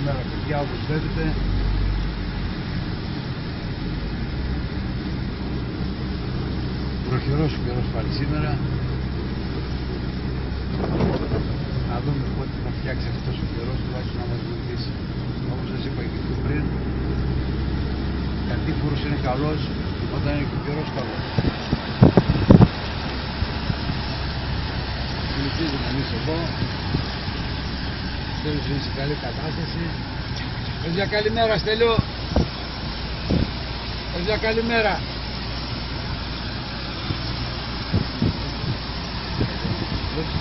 Καλημέρα παιδιά, όπως βλέπετε. Βροχερός ο καιρός πάλι σήμερα. Να δούμε πότε θα φτιάξει αυτός ο καιρός, τουλάχιστον να μας βοηθήσει. Όπως σας είπα και πιο πριν, κατήφορος είναι καλός όταν είναι και ο καιρός καλός. Συνεχίζουμε εμείς εδώ. Στέλιος είναι σε καλή κατάσταση. Παιδιά καλημέρα Στέλιο. Παιδιά καλημέρα.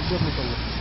Δεν το λέω.